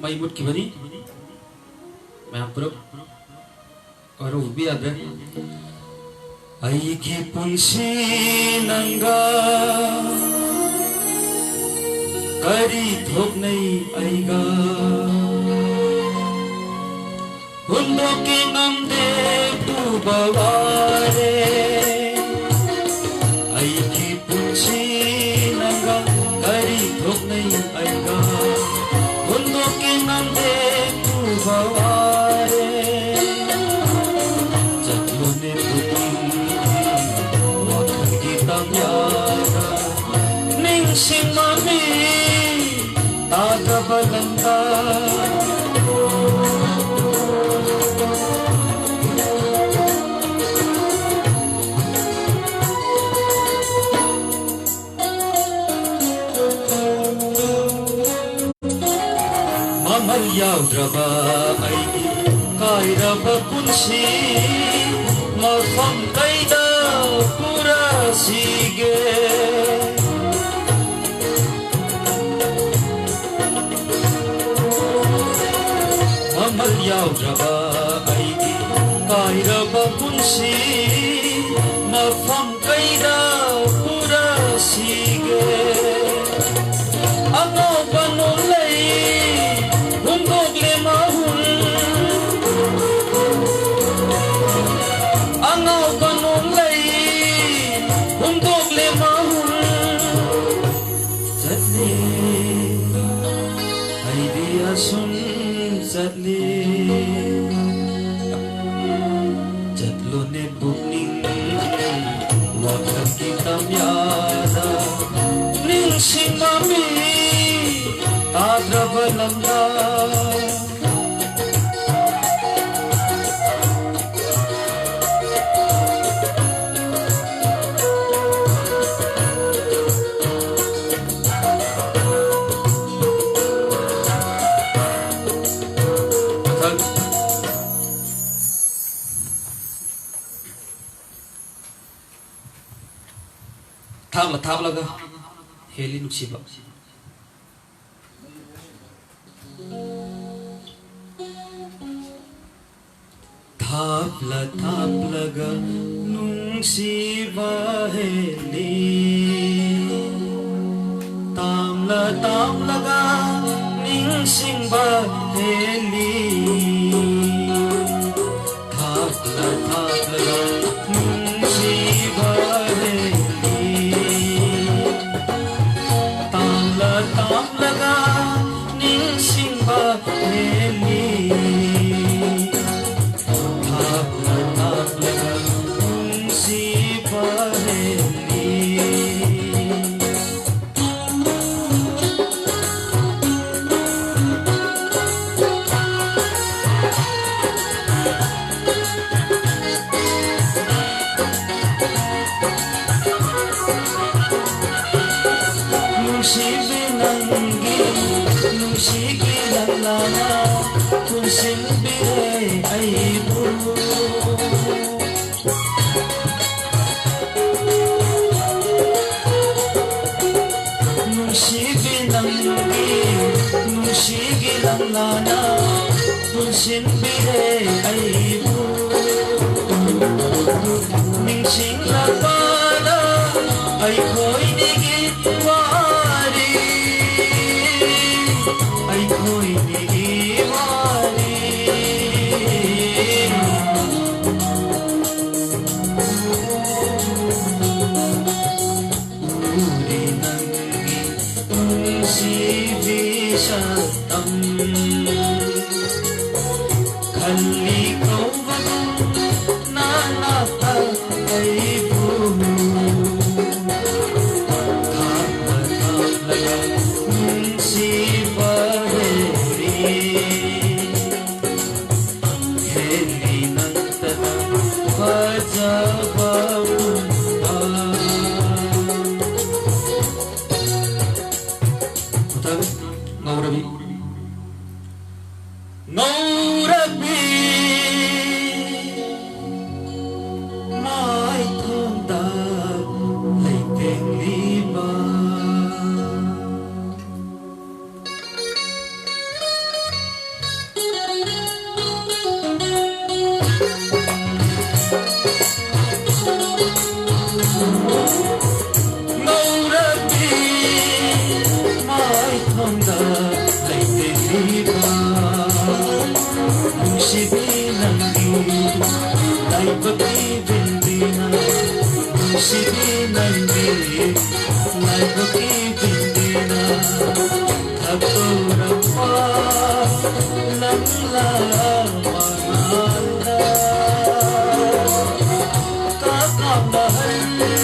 May mut kibani मैं पुरब और वो भी याद है आई की पुंसी नंगा करी धोख नहीं आएगा हुंडों के नाम दे तू बवारे आई की पुंसी नंगा करी धोख नहीं आएगा हुंडों के नाम दे तू बवारे जत्लोने पुting waktu kita biara ningsing mami taga balanda mamal yaudraba aigi kairaba punsi mafam kaida pura sige mamal yaudraba aigi kairaba punsi mafam kaida pura sige ano banulay hundog lemahul ano banulay hundog lemahul jatli ay di asun jatli jatlo ne bukning waktu kita miara ningsing mami adra balanda tháp laga heli nuksiba tháp laga nuksiba heli tam laga ningsing ba heli tháp laga nuksiba tam laga ningsing ba heli thap laga ningsing ba heli Punsin bire aibu ningsing lapana ay ko'y nigitwari ay ko'y nigitwari uri nangi punsi sa tam Kali kau bagu nanata aibu Thapa laga ningsiba heli Heli nantana vajaba munda Utabi, ngaurabi Ngaurabi Mai thonda Lai teng lima thonda laite liba Nusibi nangi laibaki bindina Nusibi nangi laibaki bindina Katurapa lamla manala Kakamahalle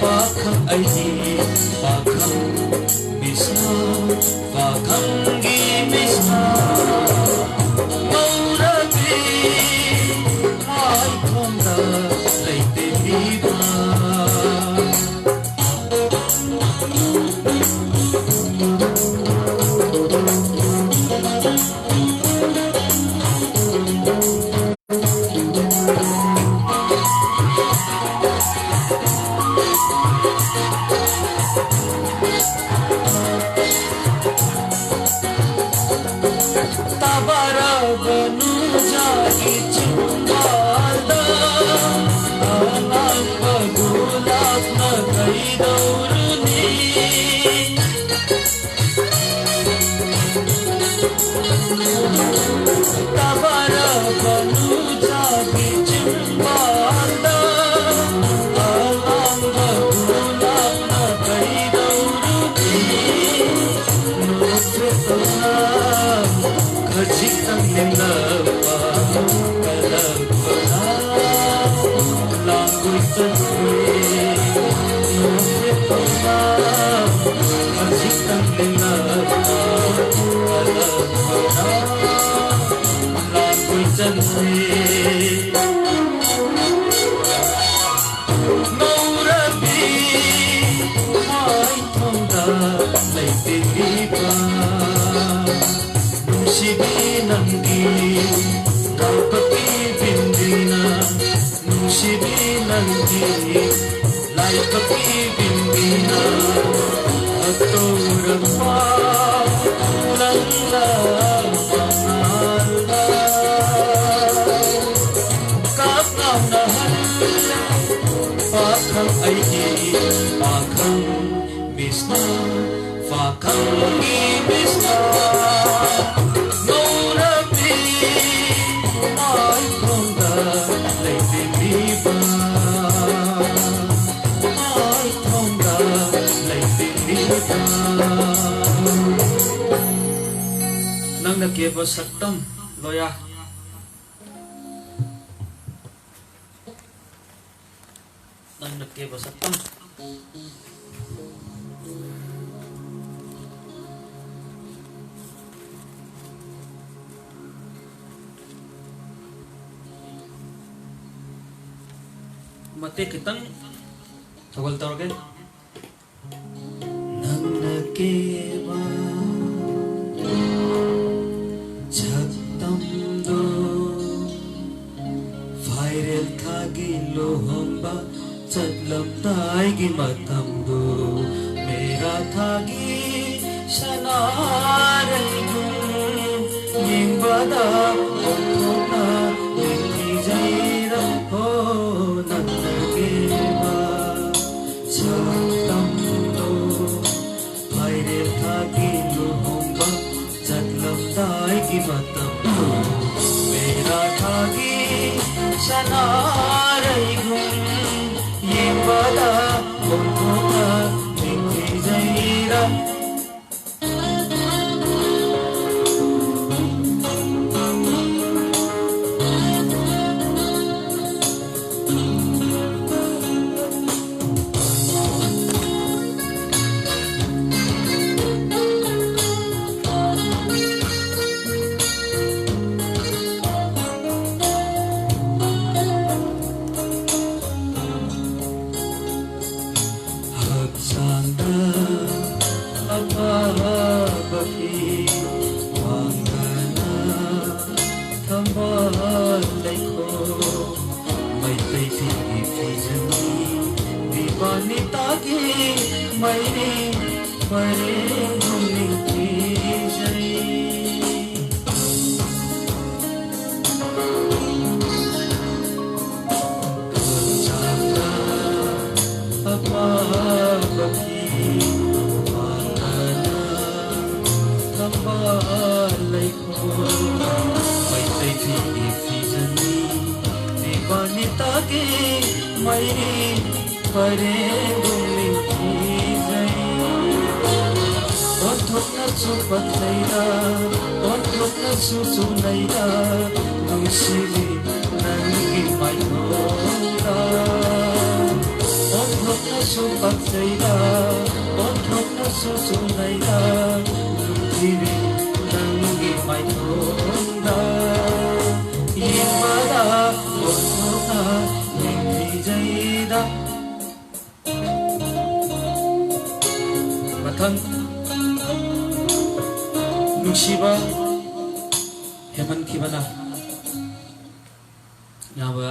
Pakhang aini pakhang misna pakhangi misna Maurabi mai thonda laite liba Banu jagi cumbalda alam bagulak na kai dauruni Tabara banu jagi cumbalda alam bagulak na kai dauruni Nufetona Kajitang nilapa kalagpana langoy tanwe nufetona Kajitang nilapa kalagpana langoy tanwe Maurabi mai thonda laite liba Nusibi nangi laibaki bindina Nusibi nangi laibaki bindina Aturapa lalla manala Kakam nahalle pakhang aini pakhang misna pakhangi misna Maurabi mai thonda laite liba mai thonda laite liba Nang nakeba saktam loya Nang nakeba saktam Mati kitang sawal tawagin Nang nakeba Chaktamdo Viral thagi lohamba Chadlam taigi matamdo Mera thagi sanaraigu Yimbada Othona Niki jaira Ho Nannakeba Chaktamdo Viral thagi lohamba Chadlam taigi matamdo Mera thagi sanaraigu Yimbada Othona Niki jaira के Mary परे गुमी खिजै ओठोक्न चुपत्तैरा ओठोक्न सुसुनैरा नुसिली नंगी माइथोरा ओठोक्न चुपत्तैरा ओठोक्न सुसुनैरा नुसिली नंगी माइथोरा येमदा ओठोक्ना निखिजैरा मथंग नुसिबा हेमनखिबना याबा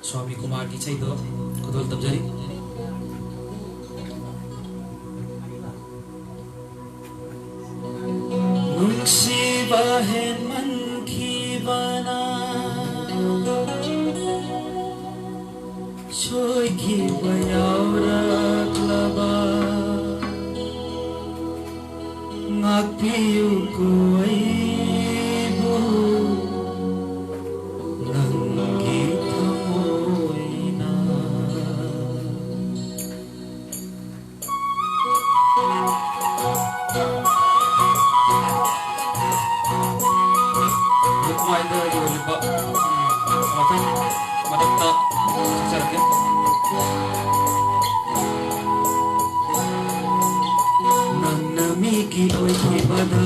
स्वामी कुमार की छैदो खुदोल तबजरी नुसिबा हेमनखिबना सोइखिबा याउराक्लबा ngakpiu kuaibu nanggi thamoina Lukmai da yoliba makan madakta sarke Miki oikibada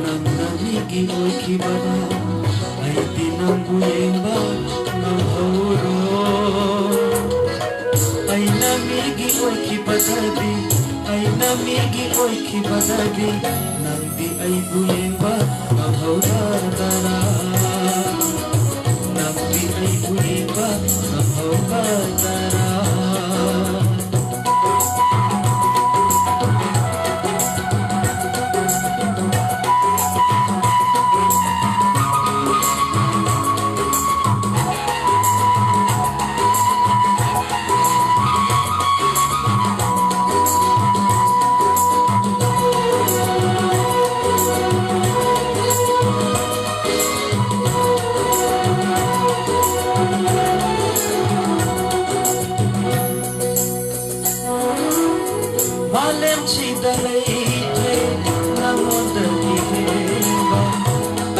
Nana miki oikibada Aiti nambu yemba namhauro Aina miki oikibadadi Aina miki oikibadadi Nandi aibu yemba namhaura dara Nandi aibu yemba namhaura dara Malem chida leite namonda diheba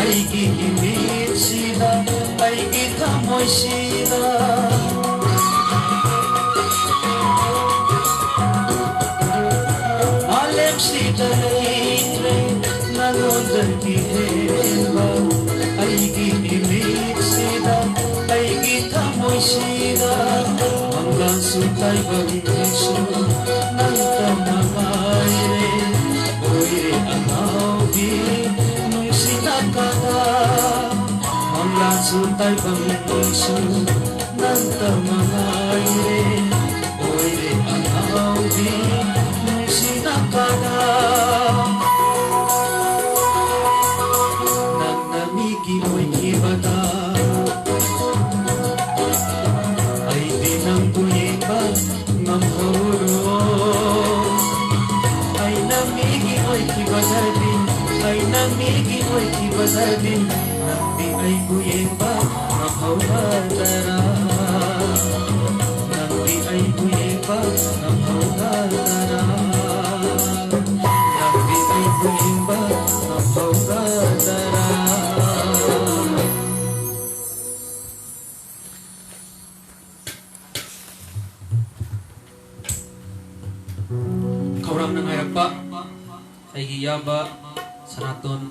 aigi himit sida aigi thamoi sida Malem chida leite namonda diheba aigi himit sida aigi thamoi sida Manglan sutai bagisu Nanta mamaire oire angaubi nungsina kata Manglan sutai bagisu Nanta mamaire oire angaubi nungsina kata Nana miki oikibada Aiti nambu yemba namhauro Aina miki oikibadadi Aina miki oikibadadi Nandi aibu yemba namhaura dara Nandi aibu yemba namhaura dara Nandi aibu yemba namhaura dara Kaurang nang hayakpa aigi yaba sanaton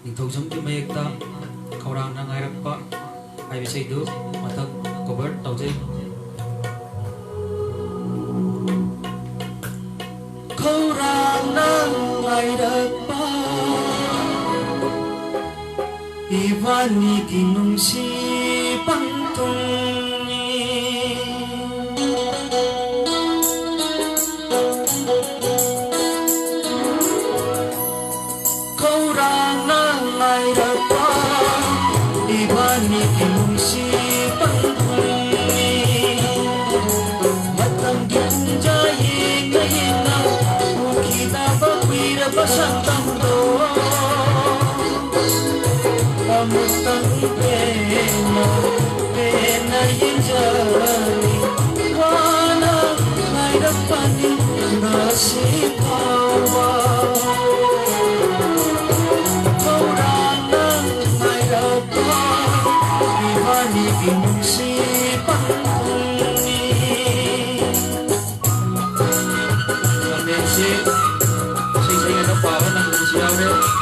ningthogjam ki mayekta kaurang nang hayakpa ai bisaidu mathak cover taujai Kaurang nang hayakpa ibani kinungsi pantulni Ibani kinungsi pantulni matang ginjai ngayina ukita bakwira pasantang do amutang pena pena yinjali wana nairapani nasipawa kaurana nairapa ibani binusi pangulni kamensi saya ada pawan ang siyaw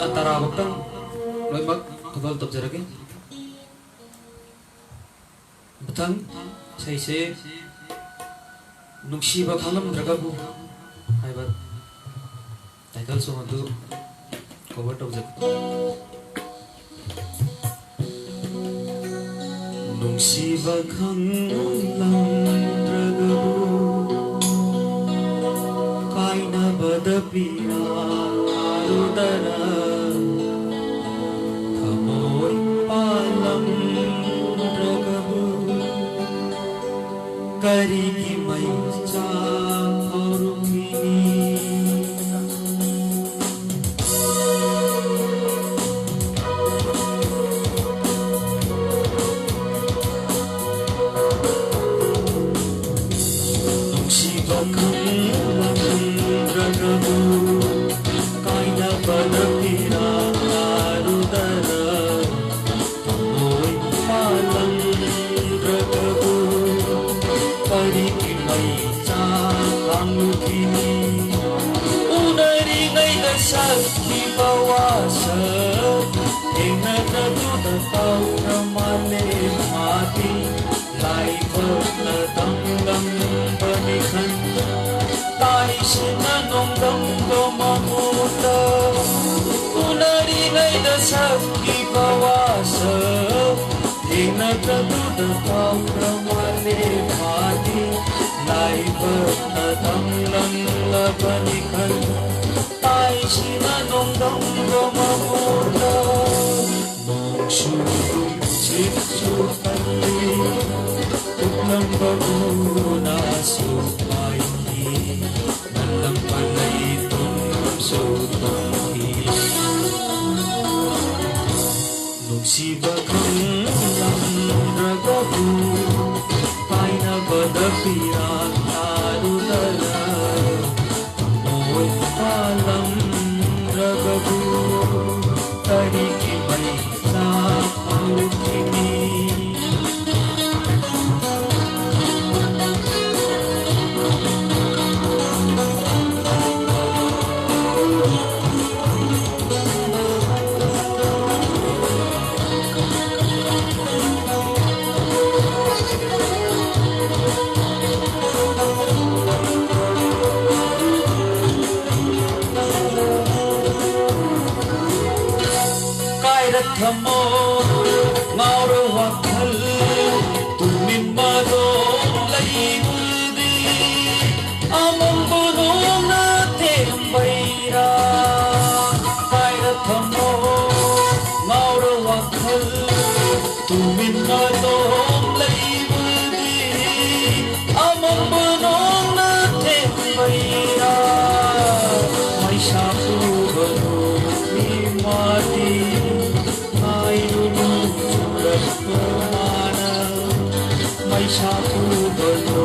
antara waktan loimak tubal top jarage betang saise nungsiba khanam dragabu haiba title song adu cover top jak nungsiba khanam dragabu kaina badapira arudara Karigi mai cha harumini Shiva khanam dragabu kaina badapira arudara amoi palam dragabu Karigi mai cha kamukini unari ngai da sakhi bawasa ena da da tau ramale mati lai na dam dam bani khan tai sina nong dam do mamuta unari ngai da sakhi bawasa ena da tau ramale mati lai na dam dam bani khan tai sina nong dam do mamuta nong shu chit chu kali uklam baguna supai dalam palai tum sutai nungsiba khanam dragabu kaina badapira arudara amoi palam dragabu karigi mai sa harukini Thamo mauro wakhal tumin mado lai buldi amam bono na te baira kaira thamo mauro wakhal tumin mado sapubato ni mati ayunu suratko mana may sapubato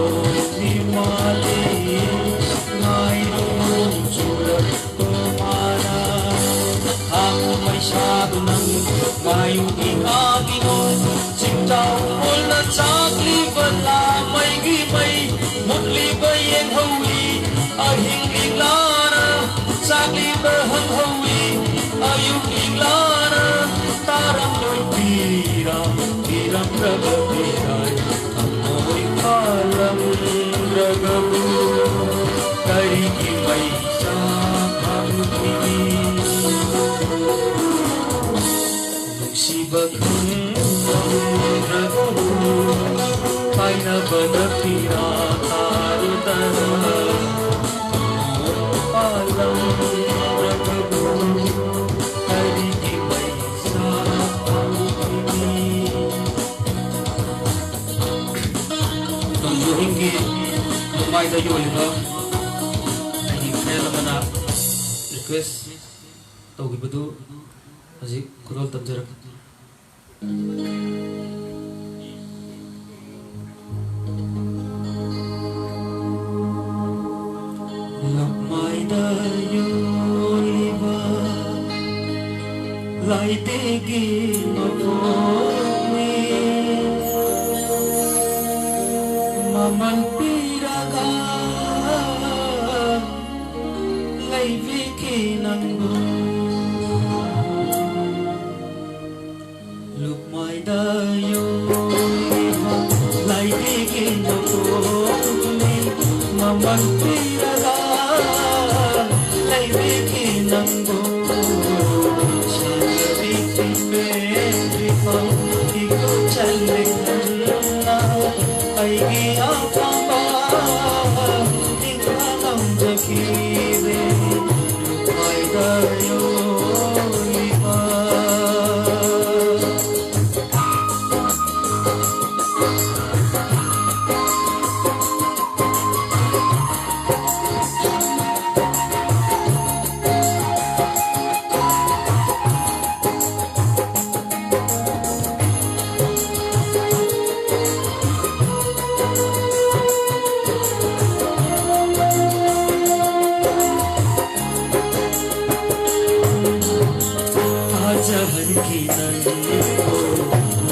ni mati ayunu suratko mana ako may sado ng ngayong ikagingon singtaw wala sakli bala may gimay mutli bayan hawi ahing iglana sakli bahang hawi ayung iglana tarang loy tiram ragabiray amoy kalam ragabu dari gimay sa pangkini Sibagong ragabu ay nabanapira karutan alam ragabu ay di may sa pangkini itong yuhinggit lumay na yun ito ay hingkaya naman na request tawag iba doon azik kurol tamjarak lakmay dayo iba lay tigil maponi mamanpiraga lay bikin ang Lukmay dayo iba lay tigil maponi mamanpiraga lay bikin ang sa bikin pang ikaw chalikan na ay iyakang ba ikaw ang jakire lukmay dayo iba Jahan kinan ko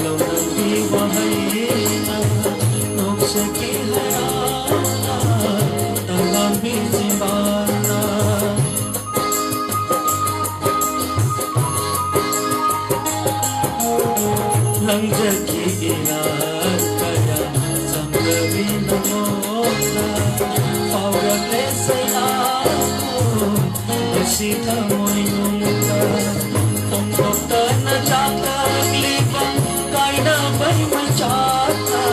law ng diwahay na nok sa kiharana talami simbana lang jagi ilan kaya samgabi na mona paurat lesay ako nasita mo'y nunga Pagkakta na tsakag libang kay na may matsaka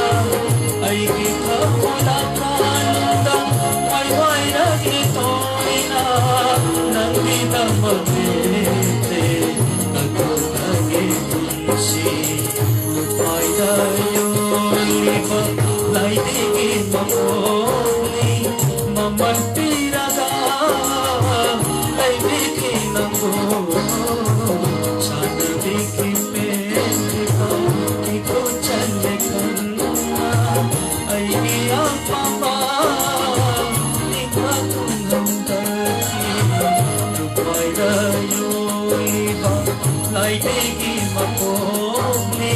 ay kita wala ka nandang may na ito'y na nang di na magbete nagkakagitunsi lupay dayo libang lay tigil mamuli mamanpiraga ay bikin ang Lay tigil maponi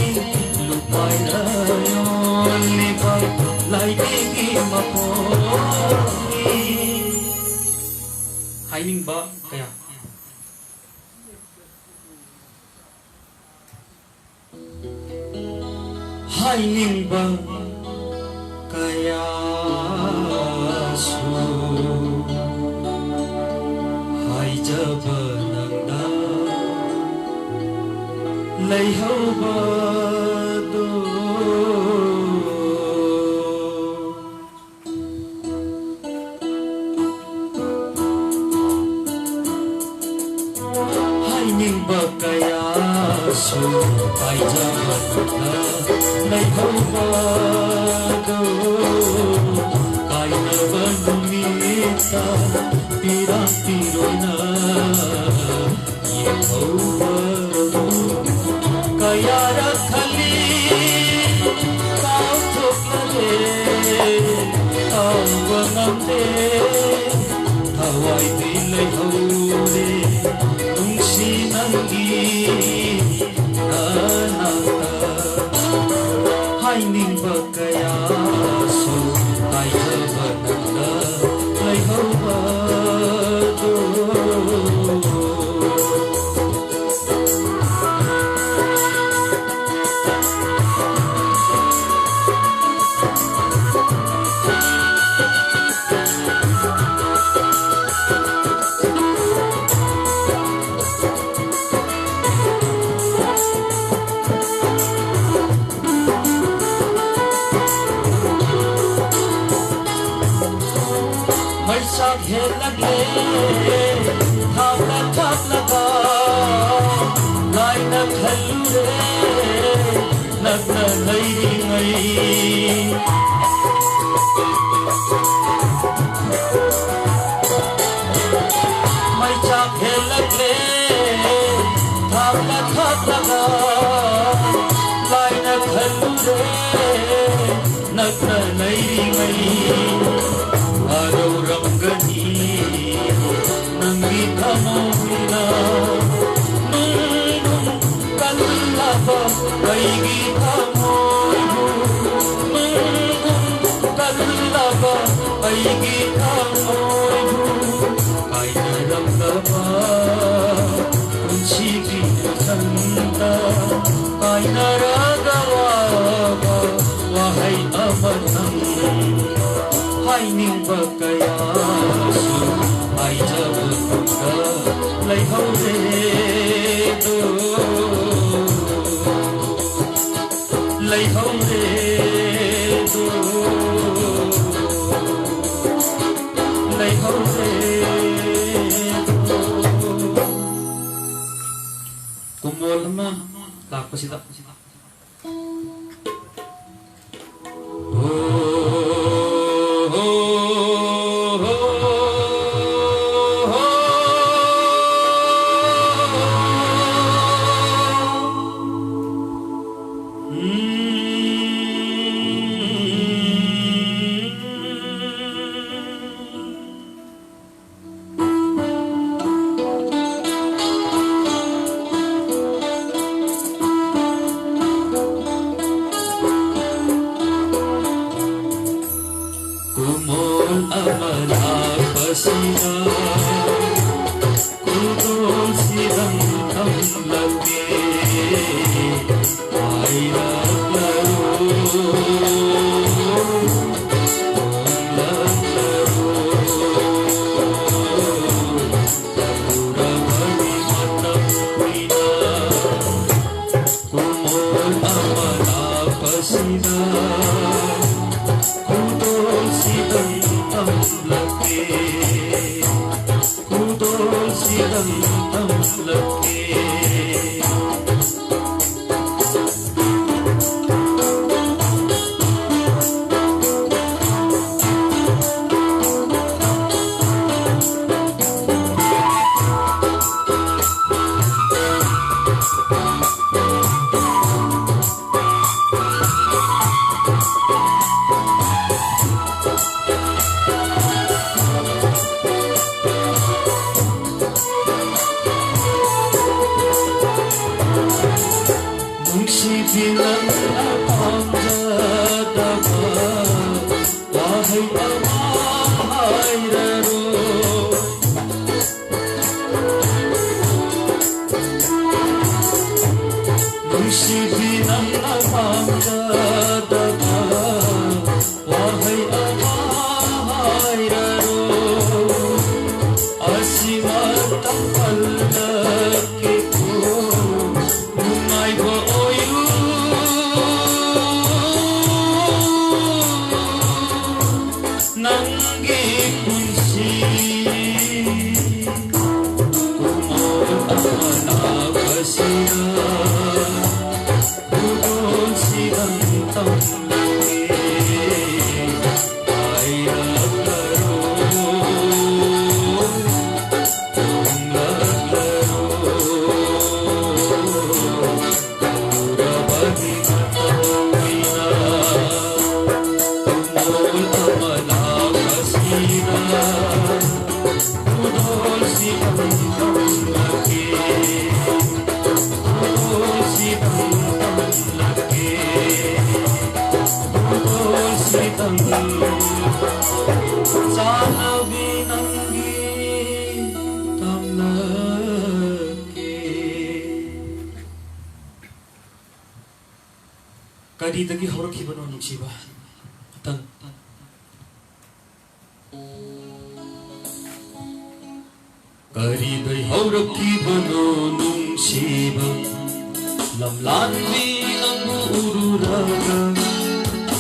lupay dayo libang lay tigil maponi Haining ba kaya Haining ba kaya so Hai jaban lay hau ba do Haining ba kaya so ay jaman na lay hau ba do kaya na ba lumita ꯄꯤꯔꯥꯡꯄꯤꯔꯣꯏꯅ ꯌꯦꯡꯍꯧꯕꯗꯣ ꯀꯌꯥꯔꯛ ꯈꯜꯂꯤ ꯀꯥꯎꯊꯣꯛꯂꯔꯦ ꯀꯥꯎꯕ ꯉꯝꯗꯦ ꯊꯋꯥꯏꯗꯤ ꯂꯩꯍꯧꯔꯦ ꯅꯨꯡꯁꯤ ꯅꯪꯒꯤ ꯅꯅꯥꯛꯇ ꯍꯥꯏꯅꯤꯡꯕ ꯀꯌꯥꯁꯨ ꯍꯥꯏꯖꯕ ꯅꯪꯅ ꯂꯩꯍꯧꯕꯗꯣ Sak helage thapla thapla lai na khalure nagna lairi ngai mai sak helage thapla thapla lai na khalure nagna lairi ngai Aro ramgani nangi thamoina nung kallaba kaigi thamoibu nung kallaba kaigi thamoibu kaina ramgaba kunchigi chanda kaina ragawa wahai amanang haining bakayasu ai jabuka leihore do leihore do leihore do kumol ma lakpasida Kadidagi haurakibano nungsiba tan Kadidai haurakibano nungsiba lamlanbi ang ururaga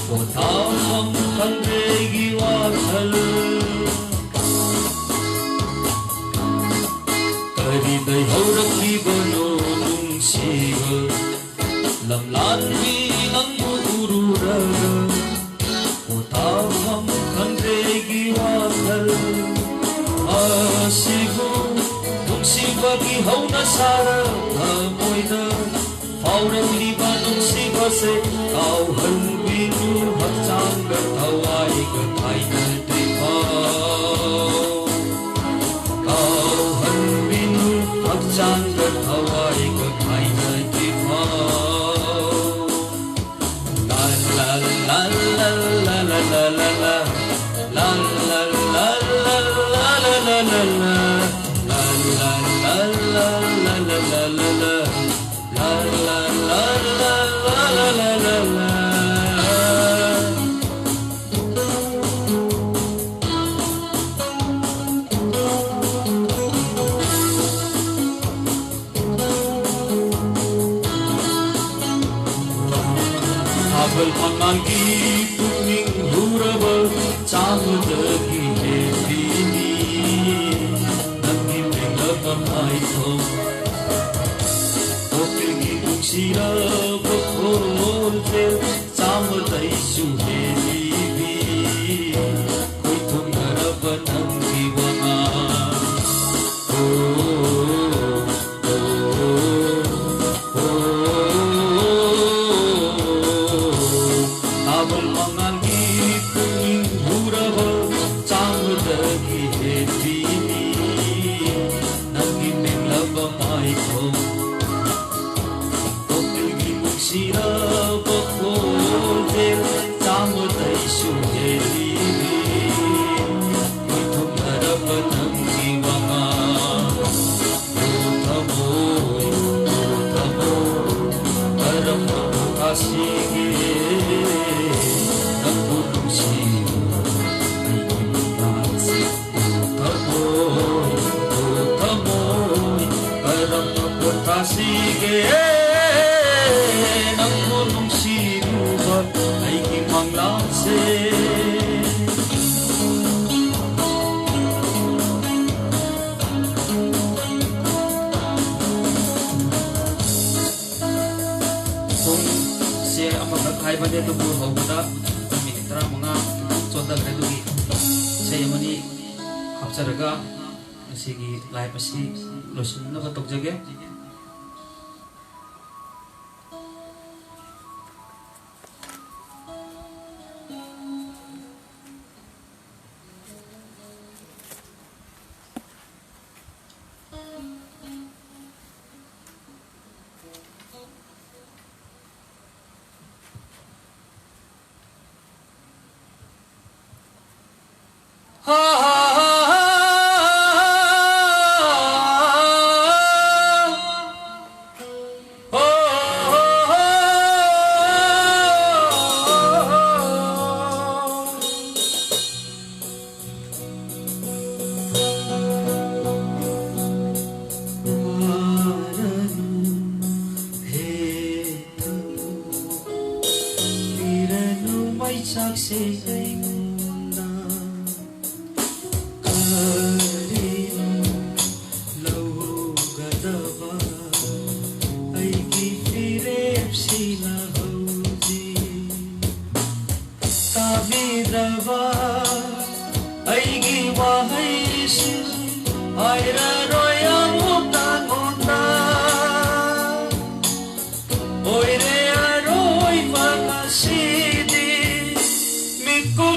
Potawang kandregi wathal Kadidai haurakibano nungsiba lamlanbi ang ururaga Potawang kandregi wathal Asigo nungsibagi hauna sara amoida Faurang liba nungsibase kauhalbinu hakchangga thawai gathai na tripao Kauhalbinu hakchangga thawai gathai na tripao La la la la la la la la la La la la la la la la la la La la la la la la la la la La la la la la la la la Abal mangi puning huraba chamudagi hedini Nangi menglaba maitho Opilgi buksira bakholte chamadai suhelibi Koi thungaraba nangi wanga Abal mangi puning huraba chamudagi hedini Nangi menglaba maitho Sira bakholte chamadai suhelibi Koi thungaraba nangi wanga Uthamoi Karama kasige Nangku nungsiba Aiki mangasi Uthamoi Karama kasige Nangku nungsiba Aiki manglase Kung siya ang magkakaiba nito po hawada minitra mga sonda gradugi saya mani hapsaraga sige live pasi losun na batok jage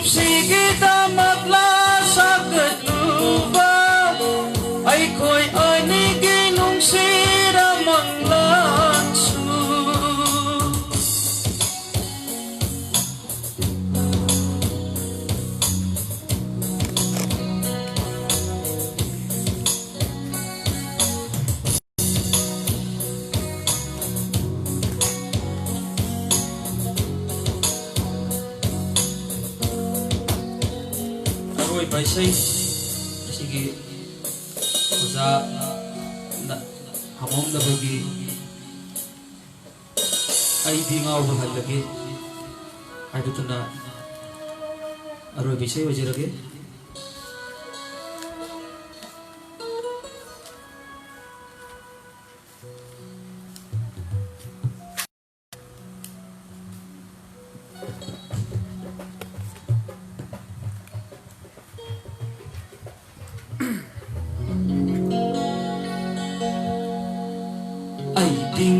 Sige damat la sa katluba khoi ani ge nung sira manglang su aroi bai sai asigi uza na hamom da bagi ai di ngau ba halage ai dutuna aroi bai sai wajirage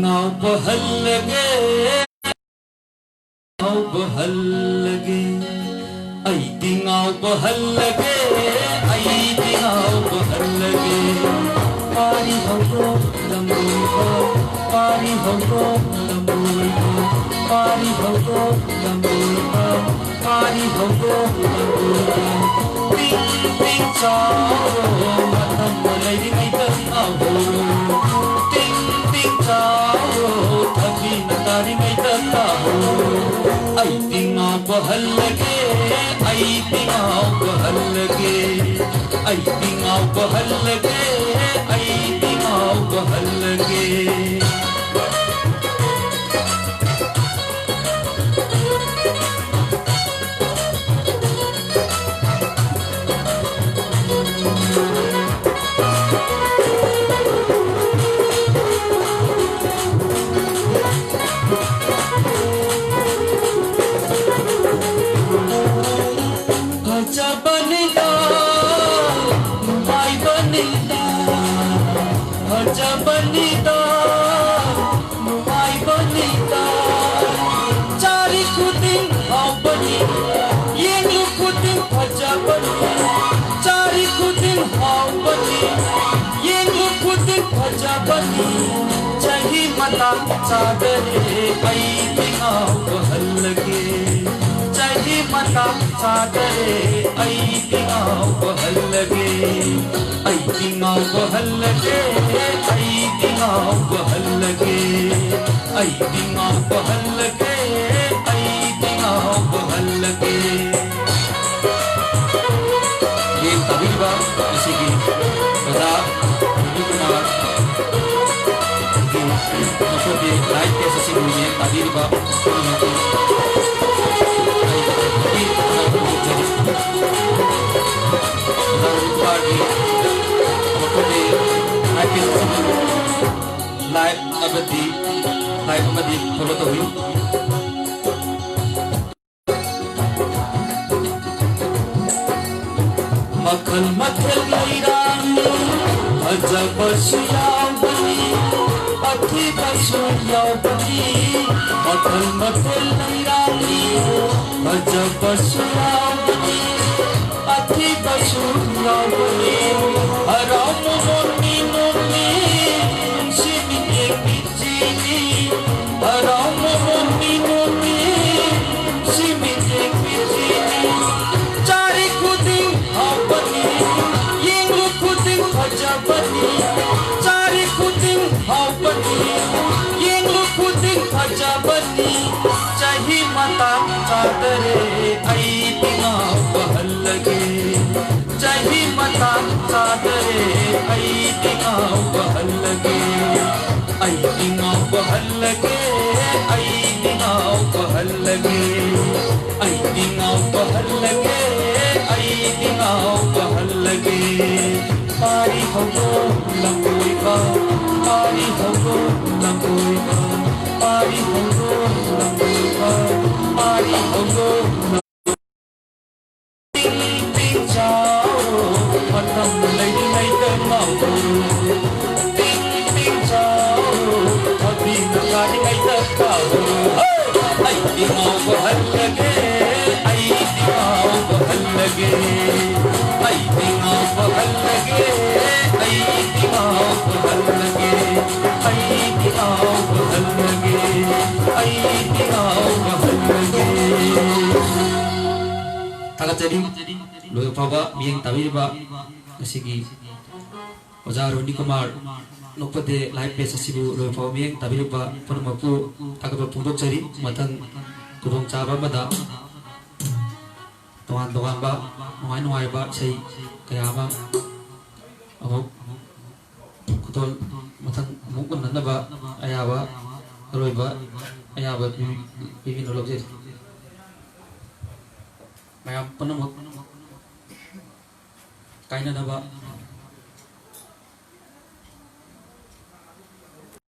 ngau bahal lage ngau bahal lage ai di ngau bahal lage ai di ngau bahal lage pari hogo lamui ko pari hogo lamui ko pari hogo lamui ko pari hogo lamui ko ting ting chao matam malai di ngai ta ngau तारी में तता हो आई तिंगा बहल लगे आई तिंगा बहल लगे आई तिंगा बहल लगे आई तिंगा बहल लगे बनता नुमाई बनता चारी खुदिन हाव बनी ये लु खुदिन भजा बनी चारी खुदिन हाव बनी ये लु खुदिन भजा बनी चाही मता चादरे आई बिहाव बहल लगे चाही मता चादरे आई बिहाव बहल लगे आई बिहाव बहल लगे आई बिहाव बहल लगे आई बिहाव बहल लगे आई बिहाव बहल लगे ये तभी बात जैसे कि बता कुमार की लाइफ कैसे से हुई है तभी बात live abadi follow to you makhal makhal lairan ajab bashiyawani athi bashiyawani makhal makhal lairani ajab bashiyawani athi bashiyawani haram moni moni haram moni moni simite kitini chari khudin habani yengu khudin khajabani chari khudin habani yengu khudin khajabani chahi mata chadare ai bina bahal lage chahi mata chadare ai bina bahal lage आई दिनाव बहल लगे आई दिनाव बहल लगे आई दिनाव बहल लगे आई दिनाव बहल लगे पारी होगो लंबोई का पारी होगो लंबोई का पारी होगो लंबोई का पारी होगो ting ting chao matam lai lai ta mau ting ting chao Nagari ngay tagtago ay di mo bahal lage ay di mo bahal lage ay di mo bahal lage ay थागतरी लोय फाबा मियंग ताबिबा ngasi Oja Roni Kumar nokpade live page asibu loy faw mieng tabiba punumapu thagaba pungdok jari matang kudong chaba mada tongan tongan ba nuai ba sei kaya ba amuk kutol matang mukun nanda ba ayaba roy ba ayaba bibi nolok jari mayam punumuk kaina na ba